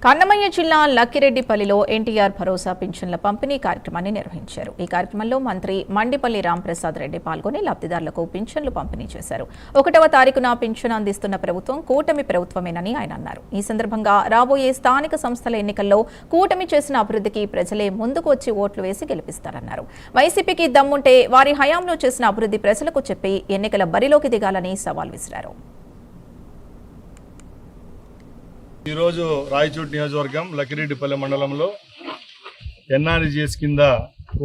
కన్నమయ్య జిల్లా లక్కిరెడ్డిపల్లిలో ఎన్టీఆర్ భరోసా పింఛన్ల పంపిణీ కార్యక్రమాన్ని నిర్వహించారు. ఈ కార్యక్రమంలో మంత్రి మండిపల్లి రాంప్రసాద్ రెడ్డి పాల్గొని లబ్ధిదారులకు పింఛన్లు పంపిణీ చేశారు. 1వ తారీఖున పింఛను అందిస్తున్న ప్రభుత్వం కూటమి ప్రభుత్వమేనని ఆయన అన్నారు. ఈ సందర్భంగా రాబోయే స్థానిక సంస్థల ఎన్నికల్లో కూటమి చేసిన అభివృద్ధికి ప్రజలే ముందుకు వచ్చి ఓట్లు వేసి గెలిపిస్తారన్నారు. వైసీపీకి దమ్ముంటే వారి హయాంలో చేసిన అభివృద్ధి ప్రజలకు చెప్పి ఎన్నికల బరిలోకి దిగాలని సవాల్ విసిరారు. ఈరోజు రాయచోటి నియోజకవర్గం లక్కిరెడ్డిపల్లి మండలంలో ఎన్ఆర్జీఎస్ కింద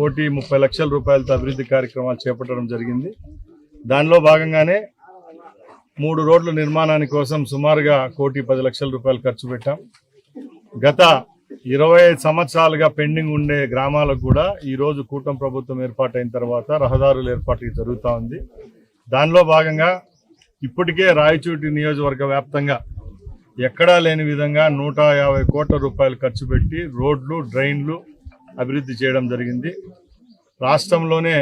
1,30,00,000 రూపాయలతో అభివృద్ధి కార్యక్రమాలు చేపట్టడం జరిగింది. దానిలో భాగంగానే 3 రోడ్ల నిర్మాణాని కోసం సుమారుగా 1,10,00,000 రూపాయలు ఖర్చు పెట్టాం. గత 25 సంవత్సరాలుగా పెండింగ్ ఉండే గ్రామాలకు కూడా ఈరోజు కూటమి ప్రభుత్వం ఏర్పాటైన తర్వాత రహదారుల ఏర్పాటు జరుగుతూ ఉంది. దానిలో భాగంగా ఇప్పటికే రాయచోటి నియోజకవర్గ వ్యాప్తంగా ఎక్కడా లేని విధంగా 150 కోట్ల రూపాయలు ఖర్చు పెట్టి రోడ్లు, డ్రైన్లు అభివృద్ధి చేయడం జరిగింది. రాష్ట్రంలోనే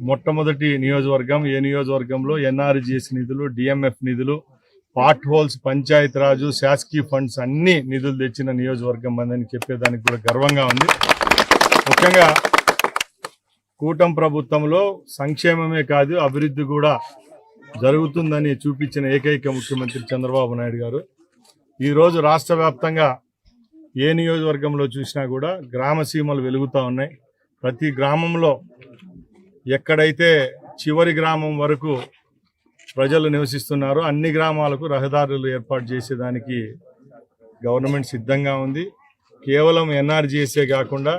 మొట్టమొదటి నియోజకవర్గం, ఏ నియోజకవర్గంలో ఎన్ఆర్జీఎస్ నిధులు, డిఎంఎఫ్ నిధులు, పార్ట్ హోల్స్, పంచాయతీరాజు, శాసకీయ ఫండ్స్ అన్ని నిధులు తెచ్చిన నియోజకవర్గం అని చెప్పేదానికి కూడా గర్వంగా ఉంది. ముఖ్యంగా కూటమి ప్రభుత్వంలో సంక్షేమమే కాదు అభివృద్ధి కూడా జరుగుతుందని చూపించిన ఏకైక ముఖ్యమంత్రి చంద్రబాబు నాయుడు గారు. ఈరోజు రాష్ట్ర వ్యాప్తంగా ఏ నియోజకవర్గంలో చూసినా కూడా గ్రామ సీమలు వెలుగుతూ ఉన్నాయి. ప్రతి గ్రామంలో ఎక్కడైతే చివరి గ్రామం వరకు ప్రజలు నివసిస్తున్నారో అన్ని గ్రామాలకు రహదారులు ఏర్పాటు చేసేదానికి గవర్నమెంట్ సిద్ధంగా ఉంది. కేవలం ఎన్ఆర్జీఎస్ఏ కాకుండా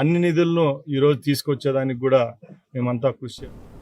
అన్ని నిధులను ఈరోజు తీసుకొచ్చేదానికి కూడా మేమంతా కృషి చేస్తాం.